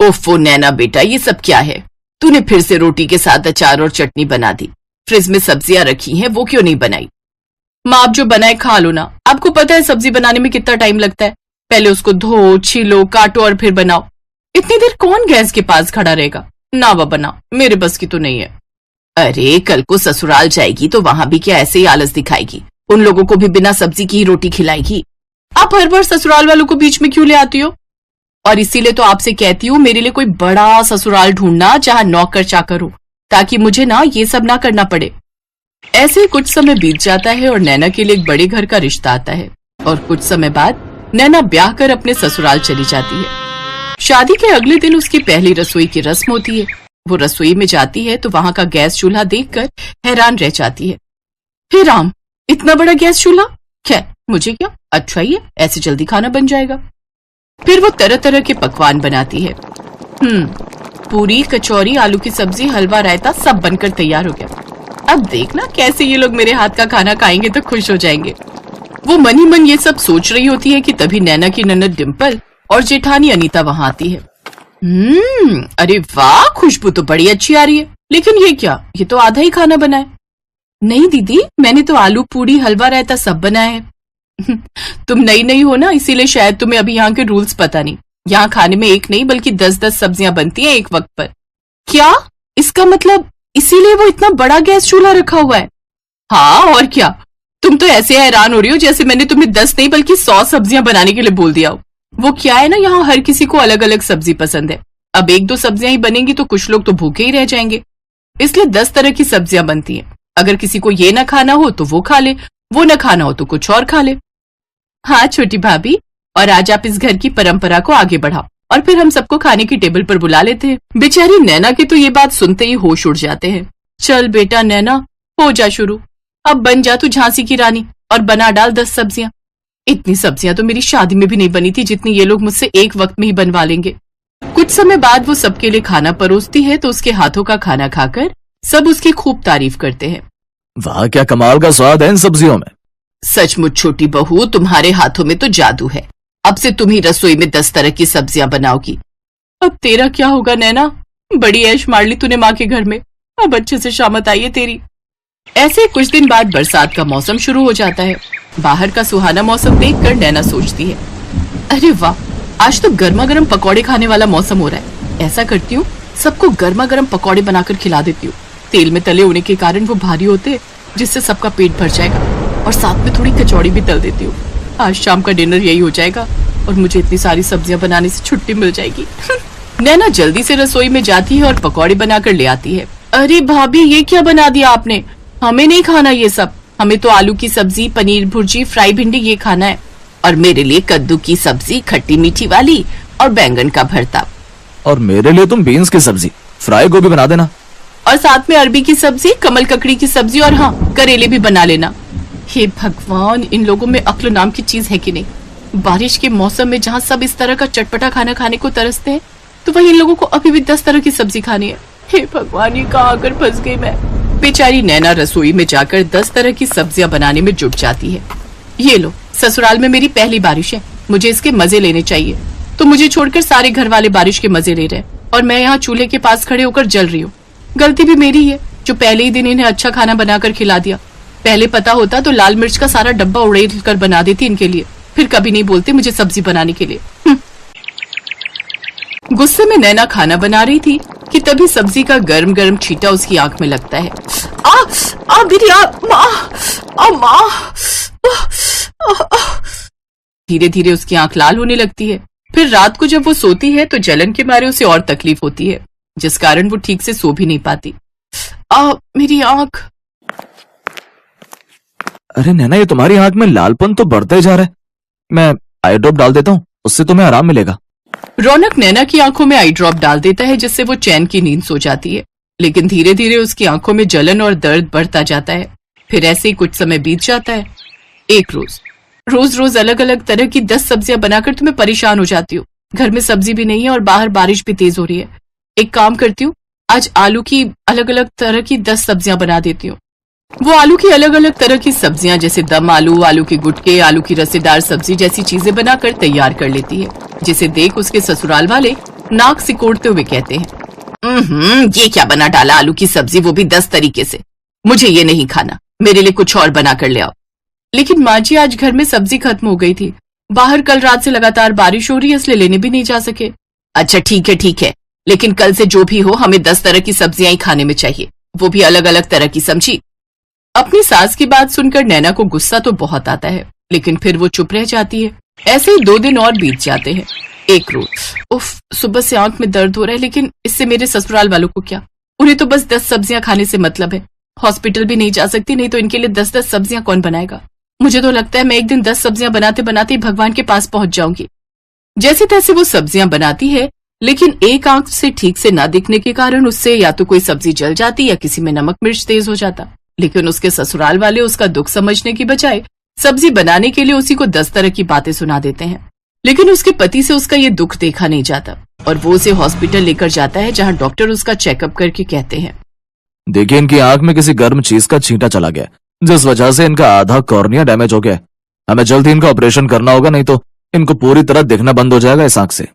ओफो नैना बेटा, ये सब क्या है? तूने फिर से रोटी के साथ अचार और चटनी बना दी। फ्रिज में सब्जियां रखी हैं, वो क्यों नहीं बनाई? माँ आप जो बनाए खा लो ना। आपको पता है सब्जी बनाने में कितना टाइम लगता है। पहले उसको धो, छीलो, काटो और फिर बनाओ। इतनी देर कौन गैस के पास खड़ा रहेगा? ना वो बना, मेरे बस की तो नहीं है। अरे कल को ससुराल जाएगी तो वहां भी क्या ऐसे ही आलस दिखाएगी? उन लोगों को भी बिना सब्जी की ही रोटी खिलाएगी। आप हर बार ससुराल वालों को बीच में क्यों ले आती हो? और इसीलिए तो आपसे कहती हूँ मेरे लिए कोई बड़ा ससुराल ढूंढना जहाँ नौकर चाकर हो, ताकि मुझे ना ये सब ना करना पड़े। ऐसे ही कुछ समय बीत जाता है और नैना के लिए एक बड़े घर का रिश्ता आता है और कुछ समय बाद नैना ब्याह कर अपने ससुराल चली जाती है। शादी के अगले दिन उसकी पहली रसोई की रस्म होती है। वो रसोई में जाती है तो वहां का गैस चूल्हा देखकर हैरान रह जाती है। हे राम, इतना बड़ा गैस चूल्हा! खैर मुझे क्या, अच्छा ही है, ऐसे जल्दी खाना बन जाएगा। फिर वो तरह तरह के पकवान बनाती है। पूरी, कचौरी, आलू की सब्जी, हलवा, रायता सब बनकर तैयार हो गया। अब देखना कैसे ये लोग मेरे हाथ का खाना खाएंगे तो खुश हो जाएंगे। वो मन ही मन ये सब सोच रही होती है कि तभी नैना की ननद डिम्पल और जेठानी अनीता वहां आती है। अरे वाह, खुशबू तो बड़ी अच्छी आ रही है। लेकिन ये क्या, ये तो आधा ही खाना बना है। नहीं दीदी, मैंने तो आलू पूरी, हलवा, रायता सब बनाया है। तुम नई नई हो ना, इसीलिए शायद तुम्हें अभी यहाँ के रूल्स पता नहीं। यहाँ खाने में एक नहीं बल्कि 10-10 सब्जियां बनती हैं एक वक्त पर। क्या? इसका मतलब इसीलिए वो इतना बड़ा गैस चूल्हा रखा हुआ है? हाँ और क्या। तुम तो ऐसे हैरान हो रही हो जैसे मैंने तुम्हें 10 नहीं बल्कि 100 सब्जियां बनाने के लिए बोल दिया हो। वो क्या है ना, यहाँ हर किसी को अलग अलग सब्जी पसंद है। अब 1-2 सब्जियां ही बनेंगी तो कुछ लोग तो भूखे ही रह जाएंगे, इसलिए 10 तरह की सब्जियां बनती हैं। अगर किसी को ये ना खाना हो तो वो खा ले, वो न खाना हो तो कुछ और खा ले। हाँ छोटी भाभी, और आज आप इस घर की परंपरा को आगे बढ़ाओ और फिर हम सबको खाने की टेबल पर बुला लेते हैं। बेचारी नैना की तो ये बात सुनते ही होश उड़ जाते हैं। चल बेटा नैना, हो जा शुरू। अब बन जा तू झांसी की रानी और बना डाल 10 सब्जियां। इतनी सब्जियां तो मेरी शादी में भी नहीं बनी थी जितनी ये लोग मुझसे एक वक्त में ही बनवा लेंगे। कुछ समय बाद वो सबके लिए खाना परोसती है तो उसके हाथों का खाना खाकर सब उसकी खूब तारीफ करते हैं। वाह, क्या कमाल का स्वाद है इन सब्जियों में। सचमुच छोटी बहू, तुम्हारे हाथों में तो जादू है। अब से तुम ही रसोई में 10 तरह की सब्जियां बनाओगी। अब तेरा क्या होगा नैना? बड़ी ऐश मार ली तूने माँ के घर में, अब अच्छे से शामत आई है तेरी। ऐसे कुछ दिन बाद बरसात का मौसम शुरू हो जाता है। बाहर का सुहाना मौसम देखकर नैना सोचती है, अरे वाह, आज तो गर्मा गर्म पकौड़े खाने वाला मौसम हो रहा है। ऐसा करती हूँ, सबको गर्मा गर्म पकौड़े बनाकर खिला देती हूँ। तेल में तले होने के कारण वो भारी होते, जिससे सबका पेट भर जाएगा। और साथ में थोड़ी कचौड़ी भी तल देती हूँ। आज शाम का डिनर यही हो जाएगा और मुझे इतनी सारी सब्जियां बनाने से छुट्टी मिल जाएगी। नैना जल्दी से रसोई में जाती है और पकौड़े बनाकर ले आती है। अरे भाभी, ये क्या बना दिया आपने? हमें नहीं खाना ये सब। हमें तो आलू की सब्जी, पनीर भुर्जी, फ्राई भिंडी ये खाना है। और मेरे लिए कद्दू की सब्जी, खट्टी मीठी वाली, और बैंगन का भरता। और मेरे लिए तुम बीन्स की सब्जी, फ्राई गोभी बना देना। और साथ में अरबी की सब्जी, कमल ककड़ी की सब्जी, और हाँ, करेले भी बना लेना। हे भगवान, इन लोगों में अक्ल नाम की चीज है कि नहीं। बारिश के मौसम में जहाँ सब इस तरह का चटपटा खाना खाने को तरसते हैं, तो वही इन लोगों को अभी भी 10 तरह की सब्जी खानी है। हे भगवान, ये कहाँ आकर फंस गई मैं। बेचारी नैना रसोई में जाकर 10 तरह की सब्जियां बनाने में जुट जाती है। ये लो, ससुराल में मेरी पहली बारिश है, मुझे इसके मजे लेने चाहिए। तो मुझे छोड़कर सारे घर वाले बारिश के मजे ले रहे हैं और मैं यहाँ चूल्हे के पास खड़े होकर जल रही हूँ। गलती भी मेरी है जो पहले ही दिन इन्हें अच्छा खाना बनाकर खिला दिया। पहले पता होता तो लाल मिर्च का सारा डब्बा उड़ेल कर बना देती इनके लिए, फिर कभी नहीं बोलते मुझे सब्जी बनाने के लिए। गुस्से में नैना खाना बना रही थी कि तभी सब्जी का गर्म गर्म छींटा उसकी आंख में लगता है। मेरी माँ। धीरे धीरे उसकी आंख लाल होने लगती है। फिर रात को जब वो सोती है तो जलन के मारे उसे और तकलीफ होती है, जिस कारण वो ठीक से सो भी नहीं पाती। मेरी आंख। अरे नैना, ये तुम्हारी आंख में लालपन तो बढ़ते जा रहा है। मैं आई ड्रॉप डाल देता हूँ, उससे तुम्हें आराम मिलेगा। रौनक नैना की आंखों में आई ड्रॉप डाल देता है, जिससे वो चैन की नींद सो जाती है। लेकिन धीरे धीरे उसकी आंखों में जलन और दर्द बढ़ता जाता है। फिर ऐसे ही कुछ समय बीत जाता है। एक रोज अलग अलग तरह की 10 सब्जियां बनाकर तुम्हें परेशान हो जाती हूँ। घर में सब्जी भी नहीं है और बाहर बारिश भी तेज हो रही है। एक काम करती हूँ, आज आलू की अलग अलग तरह की 10 सब्जियां बना देती हूँ। वो आलू की अलग अलग तरह की सब्जियां जैसे दम आलू, आलू के गुटके, आलू की रसेदार सब्जी जैसी चीजें बनाकर तैयार कर लेती है, जिसे देख उसके ससुराल वाले नाक सिकोड़ते हुए कहते हैं, ये क्या बना डाला आलू की सब्जी, वो भी 10 तरीके से। मुझे ये नहीं खाना, मेरे लिए कुछ और बना कर ले आओ। लेकिन माँ जी आज घर में सब्जी खत्म हो गई थी, बाहर कल रात से लगातार बारिश हो रही है, इसलिए लेने भी नहीं जा सके। अच्छा ठीक है, लेकिन कल से जो भी हो हमें 10 तरह की सब्जियां ही खाने में चाहिए, वो भी अलग अलग तरह की, समझी। अपनी सास की बात सुनकर नैना को गुस्सा तो बहुत आता है, लेकिन फिर वो चुप रह जाती है। ऐसे ही 2 दिन और बीत जाते हैं। एक रोज, उफ, सुबह से आंख में दर्द हो रहा है, लेकिन इससे मेरे ससुराल वालों को क्या, उन्हें तो बस 10 सब्जियां खाने से मतलब है। हॉस्पिटल भी नहीं जा सकती, नहीं तो इनके लिए 10-10 सब्जियां कौन बनाएगा। मुझे तो लगता है मैं एक दिन 10 सब्जियां बनाते बनाते ही भगवान के पास पहुंच जाऊंगी। जैसे तैसे वो सब्जियां बनाती है, लेकिन एक आंख से ठीक से ना दिखने के कारण उससे या तो कोई सब्जी जल जाती या किसी में नमक मिर्च तेज हो जाता। लेकिन उसके ससुराल वाले उसका दुख समझने की बजाय सब्जी बनाने के लिए उसी को 10 तरह की बातें सुना देते हैं। लेकिन उसके पति से उसका ये दुख देखा नहीं जाता और वो उसे हॉस्पिटल लेकर जाता है, जहां डॉक्टर उसका चेकअप करके कहते हैं, देखिए इनकी आंख में किसी गर्म चीज का छींटा चला गया, जिस वजह से इनका आधा कॉर्निया डैमेज हो गया। हमें जल्द ही इनका ऑपरेशन करना होगा, नहीं तो इनको पूरी तरह दिखना बंद हो जाएगा इस आंख से।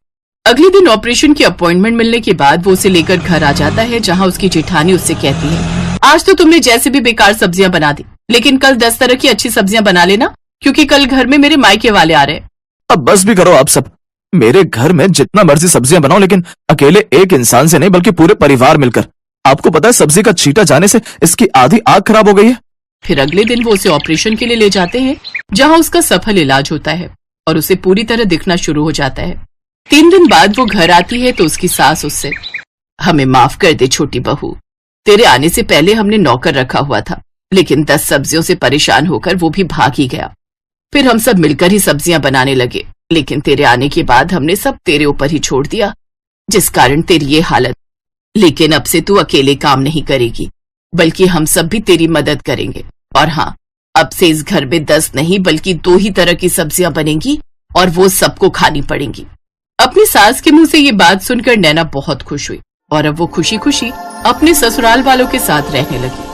अगले दिन ऑपरेशन की अपॉइंटमेंट मिलने के बाद वो उसे लेकर घर आ जाता है, जहां उसकी जेठानी उससे कहती है, आज तो तुमने जैसे भी बेकार सब्जियां बना दी, लेकिन कल 10 तरह की अच्छी सब्जियां बना लेना, क्योंकि कल घर में मेरे मायके वाले आ रहे हैं। अब बस भी करो आप सब, मेरे घर में जितना मर्जी सब्जियां बनाओ, लेकिन अकेले एक इंसान से नहीं बल्कि पूरे परिवार मिलकर। आपको पता है सब्जी का छींटा जाने से इसकी आधी आंख खराब हो गई है। फिर अगले दिन वो उसे ऑपरेशन के लिए ले जाते हैं, जहां उसका सफल इलाज होता है और उसे पूरी तरह दिखना शुरू हो जाता है। 3 दिन बाद वो घर आती है तो उसकी सास उससे, हमें माफ कर दे छोटी बहू, तेरे आने से पहले हमने नौकर रखा हुआ था, लेकिन 10 सब्जियों से परेशान होकर वो भी भाग ही गया। फिर हम सब मिलकर ही सब्जियां बनाने लगे, लेकिन तेरे आने के बाद हमने सब तेरे ऊपर ही छोड़ दिया, जिस कारण तेरी ये हालत। लेकिन अब से तू अकेले काम नहीं करेगी, बल्कि हम सब भी तेरी मदद करेंगे। और हाँ, अब से इस घर में 10 नहीं बल्कि 2 ही तरह की सब्जियां बनेंगी और वो सबको खानी पड़ेंगी। अपनी सास के मुंह से ये बात सुनकर नैना बहुत खुश हुई और अब वो खुशी खुशी अपने ससुराल वालों के साथ रहने लगी।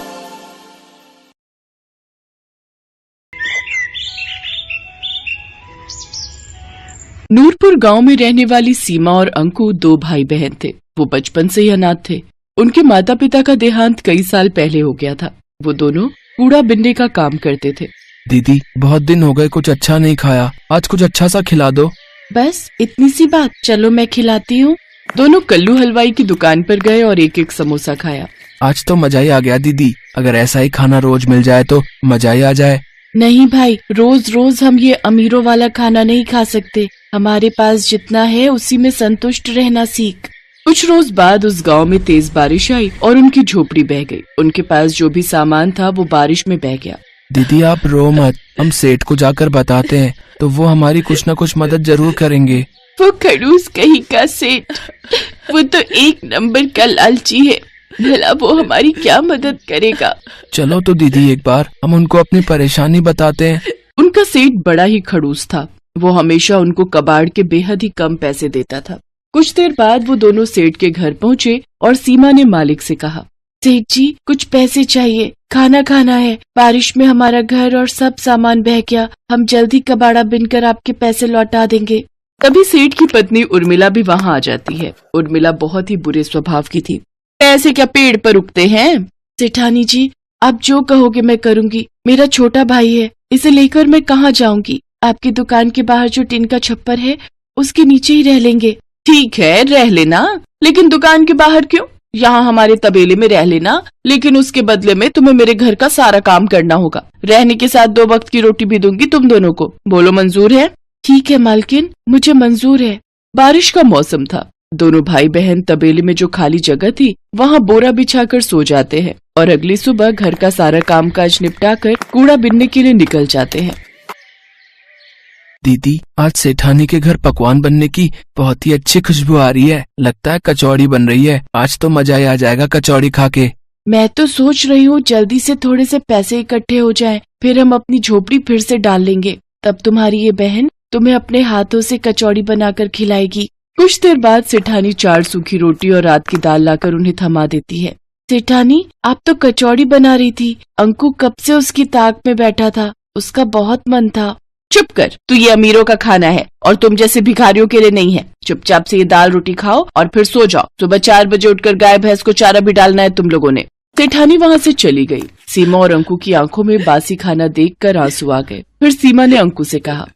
नूरपुर गांव में रहने वाली सीमा और अंकु 2 भाई बहन थे। वो बचपन से ही अनाथ थे। उनके माता पिता का देहांत कई साल पहले हो गया था। वो दोनों कूड़ा बिनने का काम करते थे। दीदी, बहुत दिन हो गए, कुछ अच्छा नहीं खाया, आज कुछ अच्छा सा खिला दो। बस इतनी सी बात, चलो मैं खिलाती हूँ। दोनों कल्लू हलवाई की दुकान पर गए और एक एक समोसा खाया। आज तो मजा ही आ गया दीदी, अगर ऐसा ही खाना रोज मिल जाए तो मजा ही आ जाए। नहीं भाई, रोज रोज हम ये अमीरों वाला खाना नहीं खा सकते। हमारे पास जितना है उसी में संतुष्ट रहना सीख। कुछ रोज बाद उस गांव में तेज बारिश आई और उनकी झोपड़ी बह गई। उनके पास जो भी सामान था वो बारिश में बह गया। दीदी आप रो मत, हम सेठ को जाकर बताते हैं तो वो हमारी कुछ न कुछ मदद जरूर करेंगे। वो खड़ूस कहीं का सेठ, वो तो 1 नंबर का लालची है, भला वो हमारी क्या मदद करेगा। चलो तो दीदी एक बार हम उनको अपनी परेशानी बताते हैं। उनका सेठ बड़ा ही खड़ूस था। वो हमेशा उनको कबाड़ के बेहद ही कम पैसे देता था। कुछ देर बाद वो दोनों सेठ के घर पहुँचे और सीमा ने मालिक से कहा, सेठ जी कुछ पैसे चाहिए, खाना खाना है, बारिश में हमारा घर और सब सामान बह गया, हम जल्दी कबाड़ा बिनकर आपके पैसे लौटा देंगे। तभी सेठ की पत्नी उर्मिला भी वहाँ आ जाती है। उर्मिला बहुत ही बुरे स्वभाव की थी। पैसे क्या पेड़ पर उगते हैं? सेठानी जी आप जो कहोगे मैं करूँगी। मेरा छोटा भाई है, इसे लेकर मैं कहाँ जाऊँगी? आपकी दुकान के बाहर जो टिन का छप्पर है उसके नीचे ही रह लेंगे। ठीक है रह लेना, लेकिन दुकान के बाहर क्यों? यहाँ हमारे तबेले में रह लेना, लेकिन उसके बदले में तुम्हें मेरे घर का सारा काम करना होगा। रहने के साथ 2 वक्त की रोटी भी दूंगी तुम दोनों को। बोलो मंजूर है? ठीक है मालकिन, मुझे मंजूर है। बारिश का मौसम था। दोनों भाई बहन तबेले में जो खाली जगह थी वहाँ बोरा बिछाकर सो जाते हैं और अगली सुबह घर का सारा कामकाज निपटाकर कूड़ा बिनने के लिए निकल जाते हैं। दीदी आज सेठानी के घर पकवान बनने की बहुत ही अच्छी खुशबू आ रही है, लगता है कचौड़ी बन रही है। आज तो मजा ही आ जाएगा कचौड़ी खा के। मैं तो सोच रही हूँ जल्दी से थोड़े से पैसे इकट्ठे हो जाएं, फिर हम अपनी झोपड़ी फिर से डाल लेंगे। तब तुम्हारी ये बहन तुम्हें अपने हाथों से कचौड़ी बनाकर खिलाएगी। कुछ देर बाद सेठानी 4 सूखी रोटी और रात की दाल लाकर उन्हें थमा देती है। सेठानी आप तो कचौड़ी बना रही थी, अंकु कब से उसकी ताक में बैठा था, उसका बहुत मन था। चुप कर, तू ये अमीरों का खाना है और तुम जैसे भिखारियों के लिए नहीं है। चुपचाप से ये दाल रोटी खाओ और फिर सो जाओ। सुबह 4 बजे उठकर गाय भैंस को चारा भी डालना है तुम लोगों ने। सेठानी वहाँ से चली गई। सीमा और अंकु की आंखों में बासी खाना देखकर आंसू आ गए। फिर सीमा ने अंकु से कहा,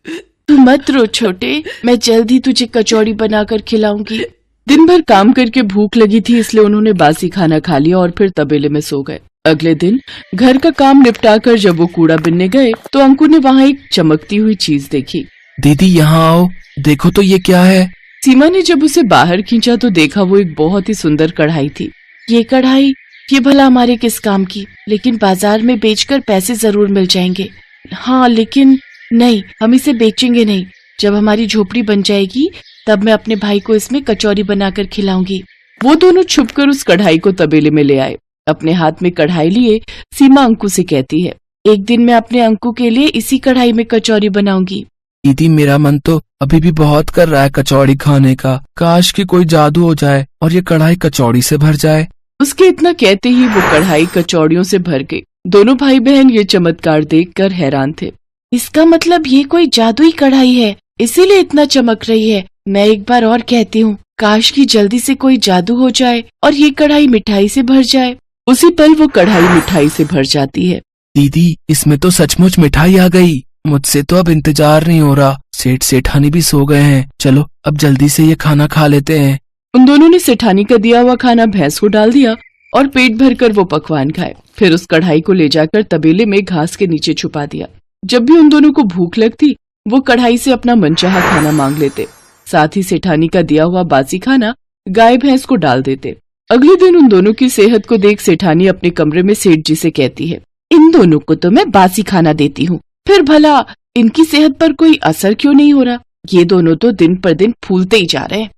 तू मत रो छोटे, मैं जल्द ही तुझे कचौड़ी बनाकर खिलाऊंगी। दिन भर काम करके भूख लगी थी, इसलिए उन्होंने बासी खाना खा लिया और फिर तबेले में सो गए। अगले दिन घर का काम निपटाकर जब वो कूड़ा बिनने गए तो अंकु ने वहाँ एक चमकती हुई चीज देखी। दीदी यहाँ आओ, देखो तो ये क्या है। सीमा ने जब उसे बाहर खींचा तो देखा वो एक बहुत ही सुंदर कढ़ाई थी। ये कढ़ाई, ये भला हमारे किस काम की, लेकिन बाजार में बेचकर पैसे जरूर मिल जाएंगे। हाँ लेकिन नहीं, हम इसे बेचेंगे नहीं। जब हमारी झोपड़ी बन जाएगी तब मैं अपने भाई को इसमें कचौरी बनाकर खिलाऊंगी। वो दोनों छुपकर उस कढ़ाई को तबेले में ले आए। अपने हाथ में कढ़ाई लिए सीमा अंकु से कहती है, एक दिन मैं अपने अंकु के लिए इसी कढ़ाई में कचौरी बनाऊंगी। दीदी मेरा मन तो अभी भी बहुत कर रहा है कचौड़ी खाने का। काश कि कोई जादू हो जाए और ये कढ़ाई कचौड़ी से भर जाए। उसके इतना कहते ही वो कढ़ाई कचौड़ियों से भर गई। दोनों भाई बहन ये चमत्कार देखकर हैरान थे। इसका मतलब ये कोई जादुई कढ़ाई है, इसीलिए इतना चमक रही है। मैं एक बार और कहती हूँ, काश की जल्दी से कोई जादू हो जाए और ये कढ़ाई मिठाई से भर जाए। उसी पल वो कढ़ाई मिठाई से भर जाती है। दीदी इसमें तो सचमुच मिठाई आ गई। मुझसे तो अब इंतजार नहीं हो रहा। सेठ सेठानी भी सो गए हैं। चलो अब जल्दी से ये खाना खा लेते हैं। उन दोनों ने सेठानी का दिया हुआ खाना भैंस को डाल दिया और पेट भरकर वो पकवान खाए। फिर उस कढ़ाई को ले जाकर तबेले में घास के नीचे छुपा दिया। जब भी उन दोनों को भूख लगती वो कढ़ाई से अपना मनचाहा खाना मांग लेते। साथ ही सेठानी का दिया हुआ बासी खाना गाय भैंस को डाल देते। अगले दिन उन दोनों की सेहत को देख सेठानी अपने कमरे में सेठ जी से कहती है, इन दोनों को तो मैं बासी खाना देती हूँ, फिर भला इनकी सेहत पर कोई असर क्यों नहीं हो रहा? ये दोनों तो दिन पर दिन फूलते ही जा रहे हैं।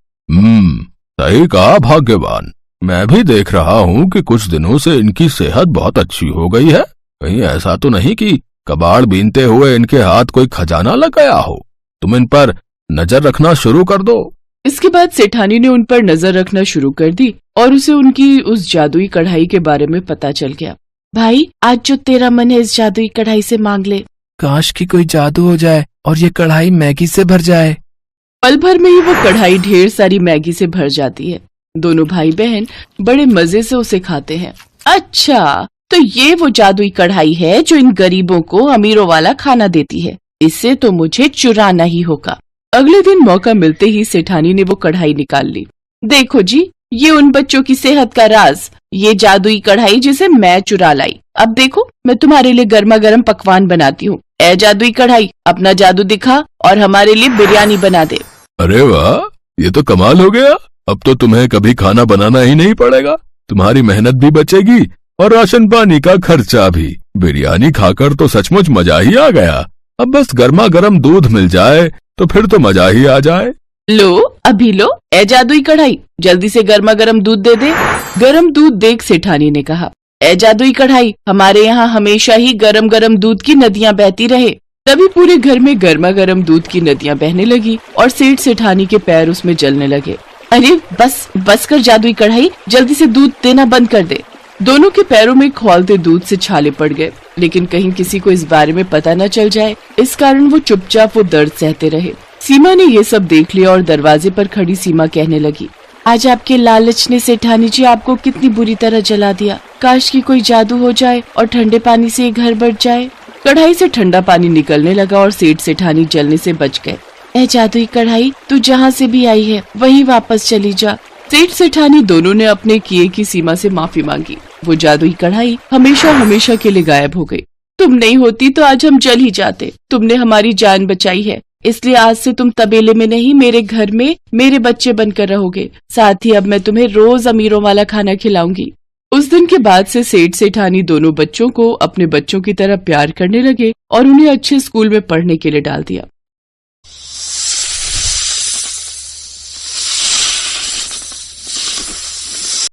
सही कहा भाग्यवान। मैं भी देख रहा हूँ कि कुछ दिनों से इनकी सेहत बहुत अच्छी हो गई है। कहीं ऐसा तो नहीं कि कबाड़ बीनते हुए इनके हाथ कोई खजाना लग गया हो। तुम इन पर नजर रखना शुरू कर दो। इसके बाद सेठानी ने उन पर नजर रखना शुरू कर दी और उसे उनकी उस जादुई कढ़ाई के बारे में पता चल गया। भाई आज जो तेरा मन है इस जादुई कढ़ाई से मांग ले। काश कि कोई जादू हो जाए और ये कढ़ाई मैगी से भर जाए। पल भर में ही वो कढ़ाई ढेर सारी मैगी से भर जाती है। दोनों भाई बहन बड़े मजे से उसे खाते हैं। अच्छा, तो ये वो जादुई कढ़ाई है जो इन गरीबों को अमीरों वाला खाना देती है। इससे तो मुझे चुराना ही होगा। अगले दिन मौका मिलते ही सेठानी ने वो कढ़ाई निकाल ली। देखो जी, ये उन बच्चों की सेहत का राज, ये जादुई कढ़ाई जिसे मैं चुरा लाई। अब देखो मैं तुम्हारे लिए गर्मा गर्म पकवान बनाती हूँ। ए जादुई कढ़ाई, अपना जादू दिखा और हमारे लिए बिरयानी बना दे। अरे वाह, ये तो कमाल हो गया। अब तो तुम्हें कभी खाना बनाना ही नहीं पड़ेगा। तुम्हारी मेहनत भी बचेगी और राशन पानी का खर्चा भी। बिरयानी खाकर तो सचमुच मजा ही आ गया। अब बस गर्मा गर्म दूध मिल जाए तो फिर तो मजा ही आ जाए। लो अभी लो, ए जादुई कढ़ाई, जल्दी से गर्मा गर्म दूध दे दे। गर्म दूध देख सेठानी ने कहा, ए जादुई कढ़ाई, हमारे यहाँ हमेशा ही गरम गरम दूध की नदियाँ बहती रहे। तभी पूरे घर में गर्मा गर्म दूध की नदियाँ बहने लगी और सेठ सेठानी के पैर उसमें जलने लगे। अरे बस कर जादुई कढ़ाई, जल्दी से दूध देना बंद कर दे। दोनों के पैरों में खौलते दूध से छाले पड़ गए, लेकिन कहीं किसी को इस बारे में पता न चल जाए, इस कारण वो चुपचाप वो दर्द सहते रहे। सीमा ने ये सब देख लिया और दरवाजे पर खड़ी सीमा कहने लगी, आज आपके लालच ने सेठानी जी आपको कितनी बुरी तरह जला दिया। काश की कोई जादू हो जाए और ठंडे पानी से ये घर बढ़ जाए। कढ़ाई से ठंडा पानी निकलने लगा और सेठ सेठानी जलने से बच गए। ए जादुई कढ़ाई, तू जहाँ से भी आई है वहीं वापस चली जा। सेठ सेठानी दोनों ने अपने किए की सीमा से माफी मांगी। वो जादुई कढ़ाई हमेशा हमेशा के लिए गायब हो गई। तुम नहीं होती तो आज हम जल ही जाते। तुमने हमारी जान बचाई है, इसलिए आज से तुम तबेले में नहीं, मेरे घर में मेरे बच्चे बनकर रहोगे। साथ ही अब मैं तुम्हें रोज अमीरों वाला खाना खिलाऊंगी। उस दिन के बाद से सेठ सेठानी दोनों बच्चों को अपने बच्चों की तरह प्यार करने लगे और उन्हें अच्छे स्कूल में पढ़ने के लिए डाल दिया।